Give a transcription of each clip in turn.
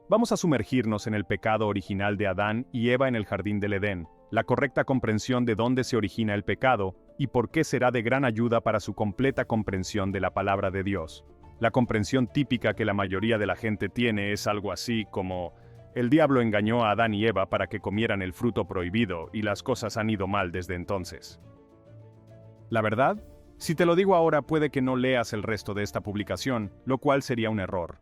Vamos a sumergirnos en el pecado original de Adán y Eva en el jardín del Edén, la correcta comprensión de dónde se origina el pecado y por qué será de gran ayuda para su completa comprensión de la palabra de Dios. La comprensión típica que la mayoría de la gente tiene es algo así como: el diablo engañó a Adán y Eva para que comieran el fruto prohibido y las cosas han ido mal desde entonces. ¿La verdad? Si te lo digo ahora, puede que no leas el resto de esta publicación, lo cual sería un error.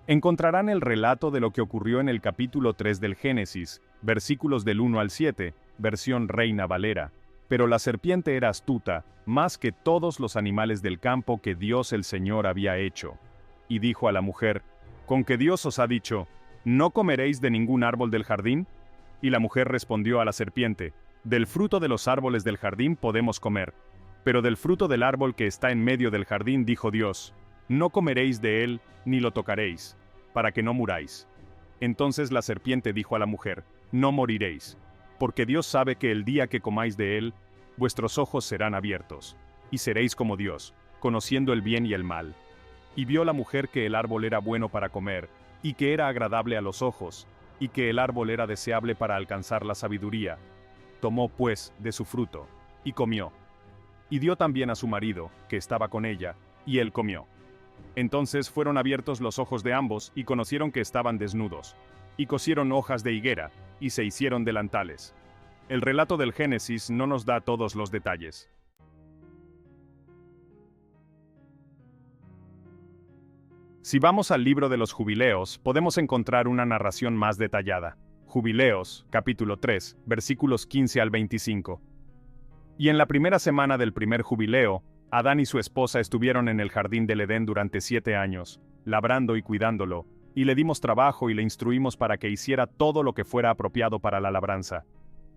Encontrarán el relato de lo que ocurrió en el capítulo 3 del Génesis, versículos del 1 al 7, versión Reina Valera. Pero la serpiente era astuta, más que todos los animales del campo que Dios el Señor había hecho. Y dijo a la mujer: ¿con que Dios os ha dicho, no comeréis de ningún árbol del jardín? Y la mujer respondió a la serpiente: del fruto de los árboles del jardín podemos comer, pero del fruto del árbol que está en medio del jardín dijo Dios: no comeréis de él, ni lo tocaréis, para que no muráis. Entonces la serpiente dijo a la mujer: no moriréis, porque Dios sabe que el día que comáis de él, vuestros ojos serán abiertos, y seréis como Dios, conociendo el bien y el mal. Y vio la mujer que el árbol era bueno para comer, y que era agradable a los ojos, y que el árbol era deseable para alcanzar la sabiduría. Tomó pues de su fruto, y comió. Y dio también a su marido, que estaba con ella, y él comió. Entonces fueron abiertos los ojos de ambos, y conocieron que estaban desnudos. Y cosieron hojas de higuera, y se hicieron delantales. El relato del Génesis no nos da todos los detalles. Si vamos al libro de los Jubileos, podemos encontrar una narración más detallada. Jubileos, capítulo 3, versículos 15 al 25. Y en la primera semana del primer jubileo, Adán y su esposa estuvieron en el jardín del Edén durante 7 años, labrando y cuidándolo, y le dimos trabajo y le instruimos para que hiciera todo lo que fuera apropiado para la labranza.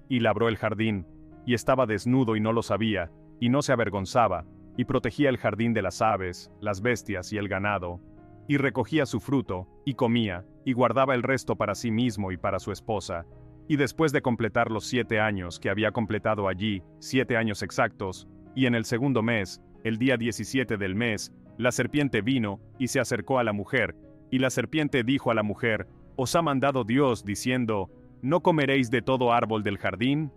Y labró el jardín, y estaba desnudo y no lo sabía, y no se avergonzaba, y protegía el jardín de las aves, las bestias y el ganado, y recogía su fruto, y comía, y guardaba el resto para sí mismo y para su esposa. Y después de completar los 7 años que había completado allí, 7 años exactos, y en el segundo mes, el día 17 del mes, la serpiente vino, y se acercó a la mujer, y la serpiente dijo a la mujer: ¿os ha mandado Dios diciendo, no comeréis de todo árbol del jardín?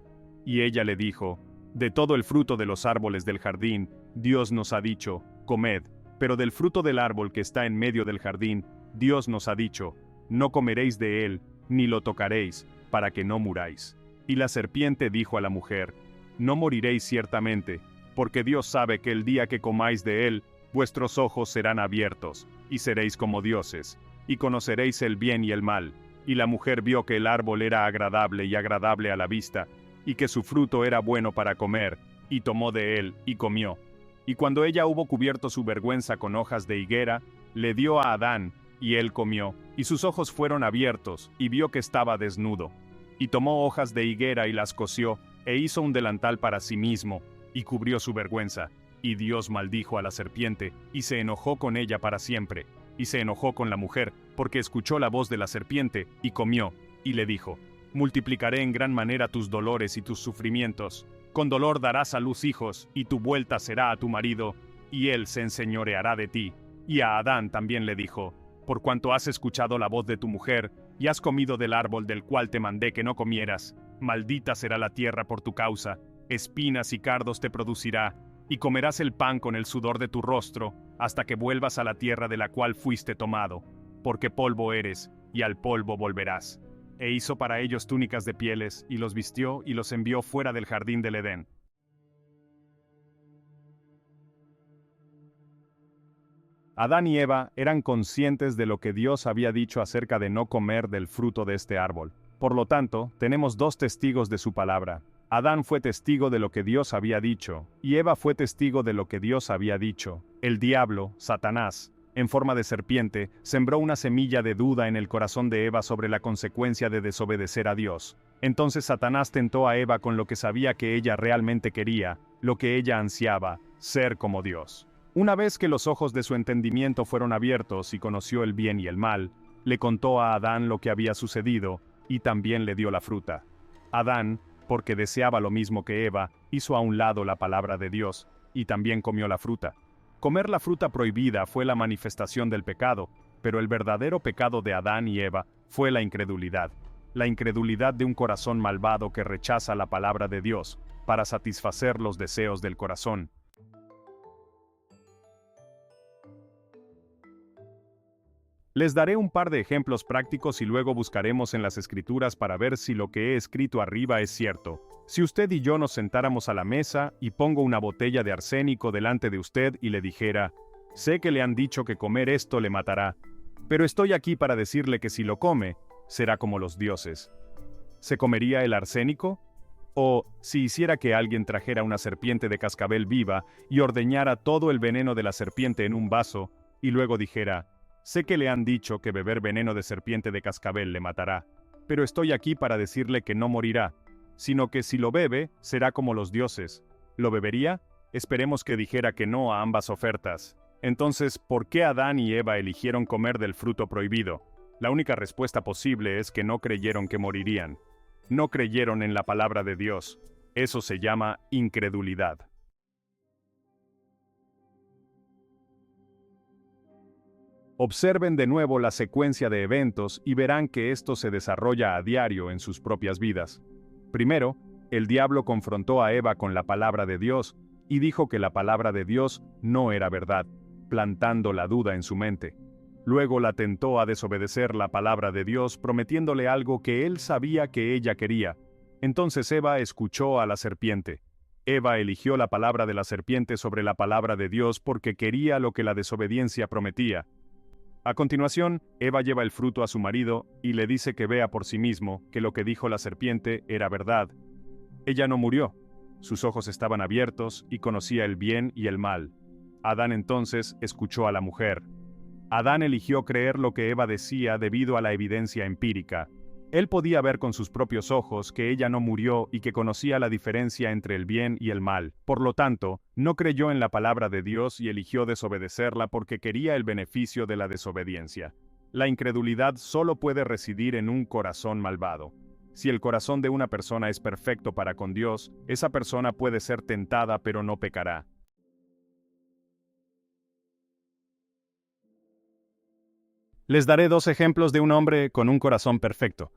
Y ella le dijo: de todo el fruto de los árboles del jardín, Dios nos ha dicho, comed, pero del fruto del árbol que está en medio del jardín, Dios nos ha dicho, no comeréis de él, ni lo tocaréis, para que no muráis. Y la serpiente dijo a la mujer: no moriréis ciertamente, porque Dios sabe que el día que comáis de él, vuestros ojos serán abiertos, y seréis como dioses, y conoceréis el bien y el mal. Y la mujer vio que el árbol era agradable y agradable a la vista, y que su fruto era bueno para comer, y tomó de él, y comió. Y cuando ella hubo cubierto su vergüenza con hojas de higuera, le dio a Adán, y él comió, y sus ojos fueron abiertos, y vio que estaba desnudo. Y tomó hojas de higuera y las cosió, e hizo un delantal para sí mismo, y cubrió su vergüenza. Y Dios maldijo a la serpiente, y se enojó con ella para siempre. Y se enojó con la mujer, porque escuchó la voz de la serpiente, y comió, y le dijo: multiplicaré en gran manera tus dolores y tus sufrimientos. Con dolor darás a luz hijos, y tu vuelta será a tu marido, y él se enseñoreará de ti. Y a Adán también le dijo: por cuanto has escuchado la voz de tu mujer, y has comido del árbol del cual te mandé que no comieras, maldita será la tierra por tu causa, espinas y cardos te producirá, y comerás el pan con el sudor de tu rostro, hasta que vuelvas a la tierra de la cual fuiste tomado, porque polvo eres, y al polvo volverás. E hizo para ellos túnicas de pieles, y los vistió y los envió fuera del jardín del Edén. Adán y Eva eran conscientes de lo que Dios había dicho acerca de no comer del fruto de este árbol. Por lo tanto, tenemos 2 testigos de su palabra. Adán fue testigo de lo que Dios había dicho, y Eva fue testigo de lo que Dios había dicho. El diablo, Satanás, en forma de serpiente, sembró una semilla de duda en el corazón de Eva sobre la consecuencia de desobedecer a Dios. Entonces Satanás tentó a Eva con lo que sabía que ella realmente quería, lo que ella ansiaba, ser como Dios. Una vez que los ojos de su entendimiento fueron abiertos y conoció el bien y el mal, le contó a Adán lo que había sucedido, y también le dio la fruta. Adán, porque deseaba lo mismo que Eva, hizo a un lado la palabra de Dios, y también comió la fruta. Comer la fruta prohibida fue la manifestación del pecado, pero el verdadero pecado de Adán y Eva fue la incredulidad de un corazón malvado que rechaza la palabra de Dios para satisfacer los deseos del corazón. Les daré un par de ejemplos prácticos y luego buscaremos en las Escrituras para ver si lo que he escrito arriba es cierto. Si usted y yo nos sentáramos a la mesa y pongo una botella de arsénico delante de usted y le dijera, sé que le han dicho que comer esto le matará, pero estoy aquí para decirle que si lo come, será como los dioses. ¿Se comería el arsénico? O, si hiciera que alguien trajera una serpiente de cascabel viva y ordeñara todo el veneno de la serpiente en un vaso, y luego dijera, sé que le han dicho que beber veneno de serpiente de cascabel le matará, pero estoy aquí para decirle que no morirá, sino que si lo bebe, será como los dioses. ¿Lo bebería? Esperemos que dijera que no a ambas ofertas. Entonces, ¿por qué Adán y Eva eligieron comer del fruto prohibido? La única respuesta posible es que no creyeron que morirían. No creyeron en la palabra de Dios. Eso se llama incredulidad. Observen de nuevo la secuencia de eventos y verán que esto se desarrolla a diario en sus propias vidas. Primero, el diablo confrontó a Eva con la palabra de Dios y dijo que la palabra de Dios no era verdad, plantando la duda en su mente. Luego la tentó a desobedecer la palabra de Dios prometiéndole algo que él sabía que ella quería. Entonces Eva escuchó a la serpiente. Eva eligió la palabra de la serpiente sobre la palabra de Dios porque quería lo que la desobediencia prometía. A continuación, Eva lleva el fruto a su marido y le dice que vea por sí mismo que lo que dijo la serpiente era verdad. Ella no murió. Sus ojos estaban abiertos y conocía el bien y el mal. Adán entonces escuchó a la mujer. Adán eligió creer lo que Eva decía debido a la evidencia empírica. Él podía ver con sus propios ojos que ella no murió y que conocía la diferencia entre el bien y el mal. Por lo tanto, no creyó en la palabra de Dios y eligió desobedecerla porque quería el beneficio de la desobediencia. La incredulidad solo puede residir en un corazón malvado. Si el corazón de una persona es perfecto para con Dios, esa persona puede ser tentada pero no pecará. Les daré dos ejemplos de un hombre con un corazón perfecto.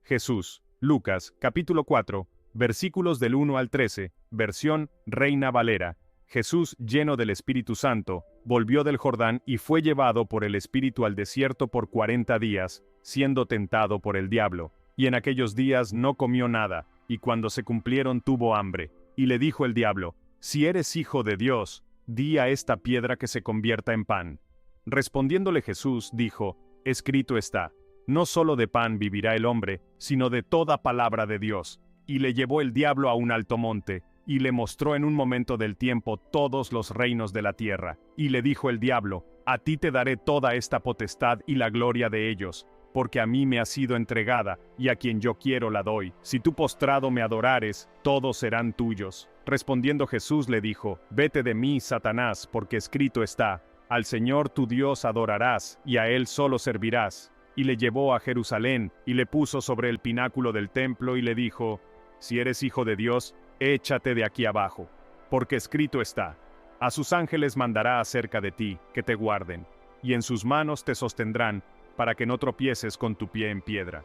Jesús, Lucas, capítulo 4, versículos del 1 al 13, versión Reina Valera. Jesús, lleno del Espíritu Santo, volvió del Jordán y fue llevado por el Espíritu al desierto por 40 días, siendo tentado por el diablo. Y en aquellos días no comió nada, y cuando se cumplieron tuvo hambre. Y le dijo el diablo, si eres hijo de Dios, di a esta piedra que se convierta en pan. Respondiéndole Jesús, dijo, escrito está, no solo de pan vivirá el hombre, sino de toda palabra de Dios. Y le llevó el diablo a un alto monte, y le mostró en un momento del tiempo todos los reinos de la tierra. Y le dijo el diablo, a ti te daré toda esta potestad y la gloria de ellos, porque a mí me ha sido entregada, y a quien yo quiero la doy. Si tú postrado me adorares, todos serán tuyos. Respondiendo Jesús le dijo, vete de mí, Satanás, porque escrito está, al Señor tu Dios adorarás, y a Él solo servirás. Y le llevó a Jerusalén, y le puso sobre el pináculo del templo, y le dijo, si eres hijo de Dios, échate de aquí abajo, porque escrito está, a sus ángeles mandará acerca de ti, que te guarden, y en sus manos te sostendrán, para que no tropieces con tu pie en piedra.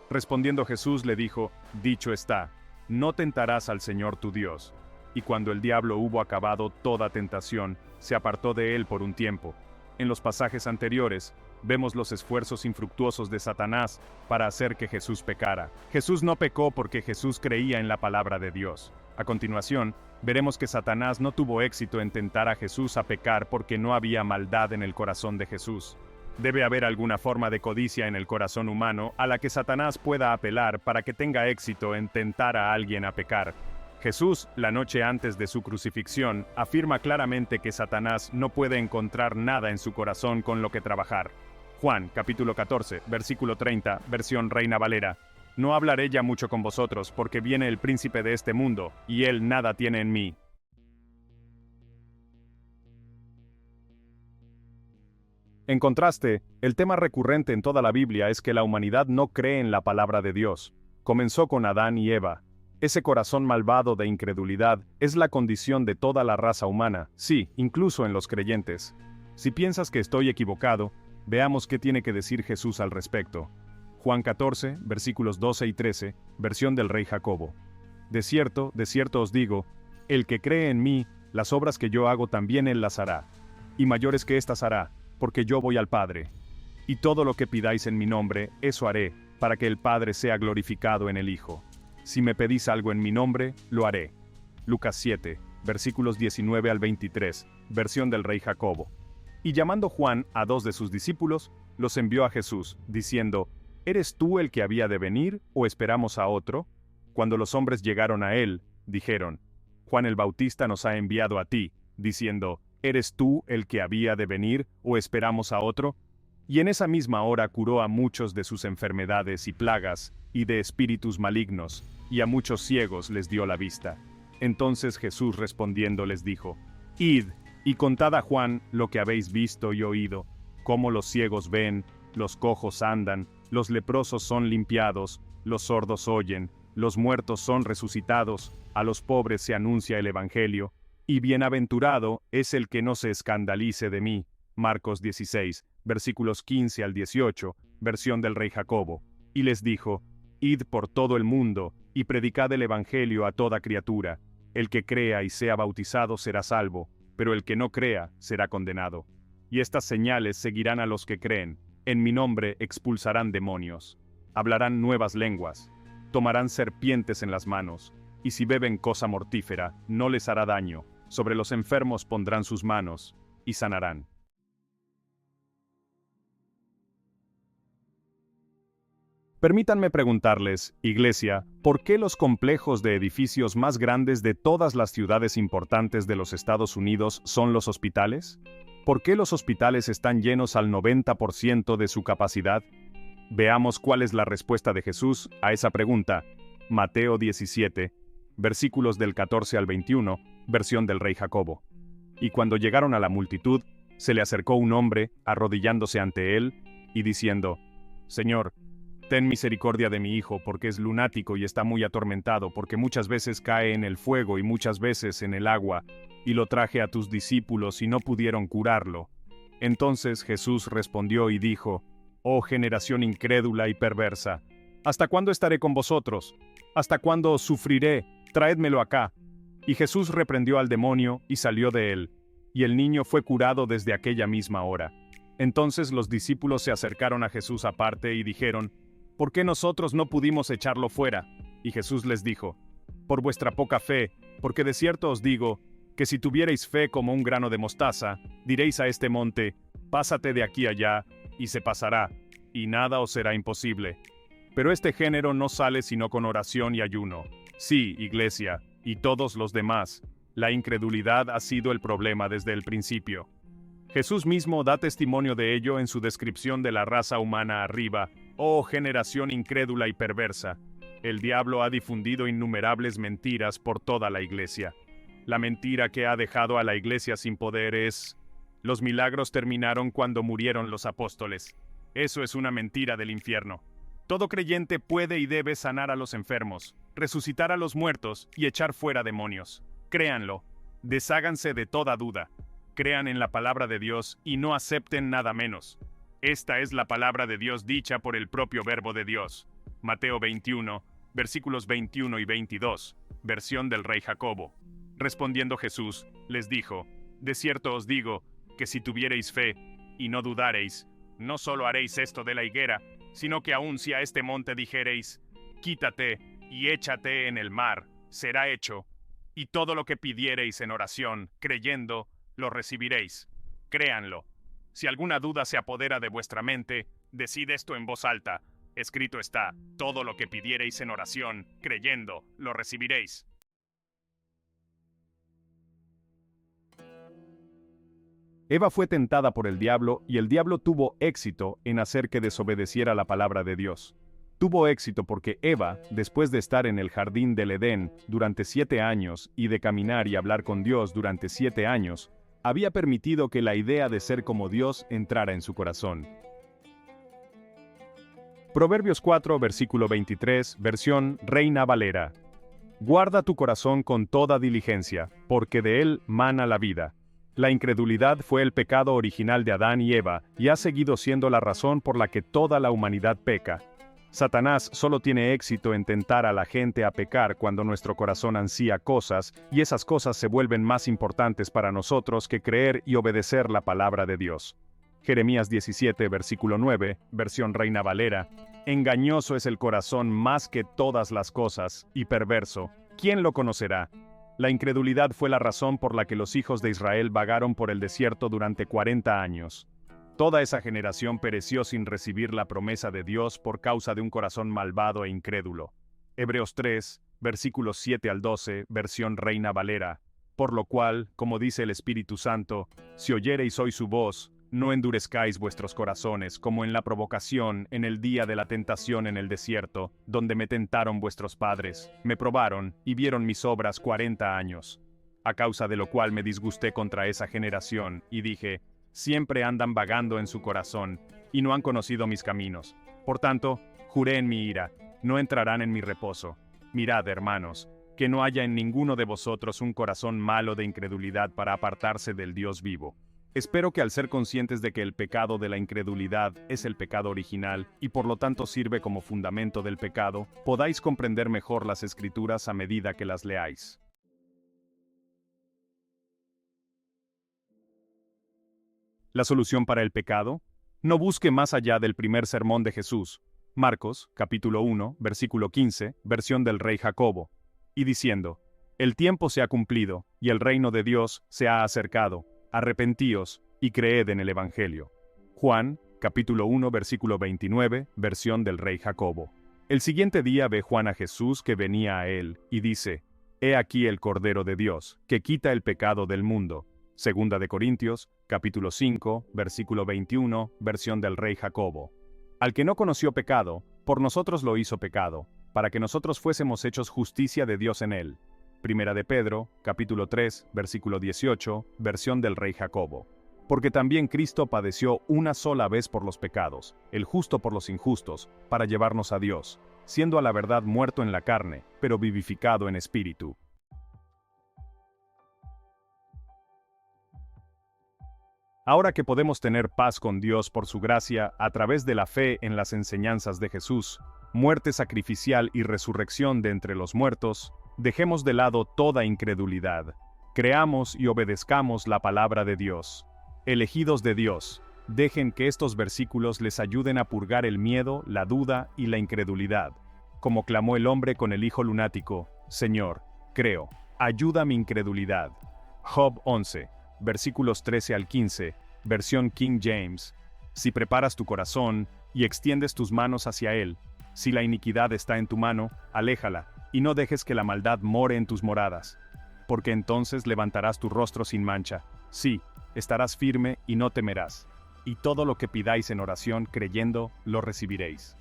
Respondiendo Jesús le dijo, dicho está, no tentarás al Señor tu Dios. Y cuando el diablo hubo acabado toda tentación, se apartó de él por un tiempo. En los pasajes anteriores, vemos los esfuerzos infructuosos de Satanás para hacer que Jesús pecara. Jesús no pecó porque Jesús creía en la palabra de Dios. A continuación, veremos que Satanás no tuvo éxito en tentar a Jesús a pecar porque no había maldad en el corazón de Jesús. Debe haber alguna forma de codicia en el corazón humano a la que Satanás pueda apelar para que tenga éxito en tentar a alguien a pecar. Jesús, la noche antes de su crucifixión, afirma claramente que Satanás no puede encontrar nada en su corazón con lo que trabajar. Juan, capítulo 14, versículo 30, versión Reina Valera. No hablaré ya mucho con vosotros, porque viene el príncipe de este mundo, y él nada tiene en mí. En contraste, el tema recurrente en toda la Biblia es que la humanidad no cree en la palabra de Dios. Comenzó con Adán y Eva. Ese corazón malvado de incredulidad es la condición de toda la raza humana, sí, incluso en los creyentes. Si piensas que estoy equivocado, veamos qué tiene que decir Jesús al respecto. Juan 14, versículos 12 y 13, versión del Rey Jacobo. De cierto os digo, el que cree en mí, las obras que yo hago también él las hará, y mayores que éstas hará, porque yo voy al Padre. Y todo lo que pidáis en mi nombre, eso haré, para que el Padre sea glorificado en el Hijo. Si me pedís algo en mi nombre, lo haré. Lucas 7, versículos 19 al 23, versión del Rey Jacobo. Y llamando Juan a 2 de sus discípulos, los envió a Jesús, diciendo, ¿eres tú el que había de venir, o esperamos a otro? Cuando los hombres llegaron a él, dijeron, Juan el Bautista nos ha enviado a ti, diciendo, ¿eres tú el que había de venir, o esperamos a otro? Y en esa misma hora curó a muchos de sus enfermedades y plagas, y de espíritus malignos, y a muchos ciegos les dio la vista. Entonces Jesús respondiendo les dijo, Id, y contad a Juan lo que habéis visto y oído, cómo los ciegos ven, los cojos andan, los leprosos son limpiados, los sordos oyen, los muertos son resucitados, a los pobres se anuncia el Evangelio, y bienaventurado es el que no se escandalice de mí. Marcos 16, versículos 15 al 18, versión del Rey Jacobo. Y les dijo, Id por todo el mundo, y predicad el Evangelio a toda criatura. El que crea y sea bautizado será salvo, pero el que no crea será condenado. Y estas señales seguirán a los que creen. En mi nombre expulsarán demonios. Hablarán nuevas lenguas. Tomarán serpientes en las manos. Y si beben cosa mortífera, no les hará daño. Sobre los enfermos pondrán sus manos, y sanarán. Permítanme preguntarles, Iglesia, ¿por qué los complejos de edificios más grandes de todas las ciudades importantes de los Estados Unidos son los hospitales? ¿Por qué los hospitales están llenos al 90% de su capacidad? Veamos cuál es la respuesta de Jesús a esa pregunta. Mateo 17, versículos del 14 al 21, versión del Rey Jacobo. Y cuando llegaron a la multitud, se le acercó un hombre, arrodillándose ante él, y diciendo, Señor, ten misericordia de mi hijo, porque es lunático y está muy atormentado, porque muchas veces cae en el fuego y muchas veces en el agua, y lo traje a tus discípulos y no pudieron curarlo. Entonces Jesús respondió y dijo, Oh generación incrédula y perversa, ¿hasta cuándo estaré con vosotros? ¿Hasta cuándo os sufriré? Traédmelo acá. Y Jesús reprendió al demonio y salió de él, y el niño fue curado desde aquella misma hora. Entonces los discípulos se acercaron a Jesús aparte y dijeron, ¿por qué nosotros no pudimos echarlo fuera? Y Jesús les dijo, por vuestra poca fe, porque de cierto os digo, que si tuvierais fe como un grano de mostaza, diréis a este monte, pásate de aquí allá, y se pasará, y nada os será imposible. Pero este género no sale sino con oración y ayuno. Sí, Iglesia, y todos los demás, la incredulidad ha sido el problema desde el principio. Jesús mismo da testimonio de ello en su descripción de la raza humana arriba, oh generación incrédula y perversa. El diablo ha difundido innumerables mentiras por toda la Iglesia. La mentira que ha dejado a la Iglesia sin poder es: los milagros terminaron cuando murieron los apóstoles. Eso es una mentira del infierno. Todo creyente puede y debe sanar a los enfermos, resucitar a los muertos y echar fuera demonios. Créanlo. Desháganse de toda duda. Crean en la palabra de Dios y no acepten nada menos. Esta es la palabra de Dios dicha por el propio Verbo de Dios. Mateo 21, versículos 21 y 22, versión del Rey Jacobo. Respondiendo Jesús, les dijo, de cierto os digo, que si tuviereis fe, y no dudareis, no solo haréis esto de la higuera, sino que aun si a este monte dijereis, quítate y échate en el mar, será hecho, y todo lo que pidiereis en oración, creyendo, lo recibiréis. Créanlo. Si alguna duda se apodera de vuestra mente, decid esto en voz alta. Escrito está, todo lo que pidiereis en oración, creyendo, lo recibiréis. Eva fue tentada por el diablo y el diablo tuvo éxito en hacer que desobedeciera la palabra de Dios. Tuvo éxito porque Eva, después de estar en el jardín del Edén durante 7 años y de caminar y hablar con Dios durante 7 años, había permitido que la idea de ser como Dios entrara en su corazón. Proverbios 4, versículo 23, versión Reina Valera. Guarda tu corazón con toda diligencia, porque de él mana la vida. La incredulidad fue el pecado original de Adán y Eva, y ha seguido siendo la razón por la que toda la humanidad peca. Satanás solo tiene éxito en tentar a la gente a pecar cuando nuestro corazón ansía cosas, y esas cosas se vuelven más importantes para nosotros que creer y obedecer la palabra de Dios. Jeremías 17, versículo 9, versión Reina Valera. Engañoso es el corazón más que todas las cosas, y perverso. ¿Quién lo conocerá? La incredulidad fue la razón por la que los hijos de Israel vagaron por el desierto durante 40 años. Toda esa generación pereció sin recibir la promesa de Dios por causa de un corazón malvado e incrédulo. Hebreos 3, versículos 7 al 12, versión Reina Valera. Por lo cual, como dice el Espíritu Santo, si oyereis hoy su voz, no endurezcáis vuestros corazones, como en la provocación, en el día de la tentación en el desierto, donde me tentaron vuestros padres, me probaron, y vieron mis obras 40 años. A causa de lo cual me disgusté contra esa generación, y dije, siempre andan vagando en su corazón, y no han conocido mis caminos. Por tanto, juré en mi ira, no entrarán en mi reposo. Mirad, hermanos, que no haya en ninguno de vosotros un corazón malo de incredulidad para apartarse del Dios vivo. Espero que al ser conscientes de que el pecado de la incredulidad es el pecado original y por lo tanto sirve como fundamento del pecado, podáis comprender mejor las Escrituras a medida que las leáis. ¿La solución para el pecado? No busque más allá del primer sermón de Jesús, Marcos, capítulo 1, versículo 15, versión del rey Jacobo, y diciendo, el tiempo se ha cumplido, y el reino de Dios se ha acercado. Arrepentíos, y creed en el Evangelio. Juan, capítulo 1, versículo 29, versión del rey Jacobo. El siguiente día ve Juan a Jesús que venía a él, y dice, He aquí el Cordero de Dios, que quita el pecado del mundo. Segunda de Corintios, capítulo 5, versículo 21, versión del rey Jacobo. Al que no conoció pecado, por nosotros lo hizo pecado, para que nosotros fuésemos hechos justicia de Dios en él. Primera de Pedro, capítulo 3, versículo 18, versión del rey Jacobo. Porque también Cristo padeció una sola vez por los pecados, el justo por los injustos, para llevarnos a Dios, siendo a la verdad muerto en la carne, pero vivificado en espíritu. Ahora que podemos tener paz con Dios por su gracia a través de la fe en las enseñanzas de Jesús, muerte sacrificial y resurrección de entre los muertos, dejemos de lado toda incredulidad. Creamos y obedezcamos la palabra de Dios. Elegidos de Dios, dejen que estos versículos les ayuden a purgar el miedo, la duda y la incredulidad. Como clamó el hombre con el hijo lunático, Señor, creo, ayuda mi incredulidad. Job 11, versículos 13 al 15, versión King James. Si preparas tu corazón y extiendes tus manos hacia él, si la iniquidad está en tu mano, aléjala, y no dejes que la maldad more en tus moradas. Porque entonces levantarás tu rostro sin mancha. Sí, estarás firme y no temerás. Y todo lo que pidáis en oración creyendo, lo recibiréis.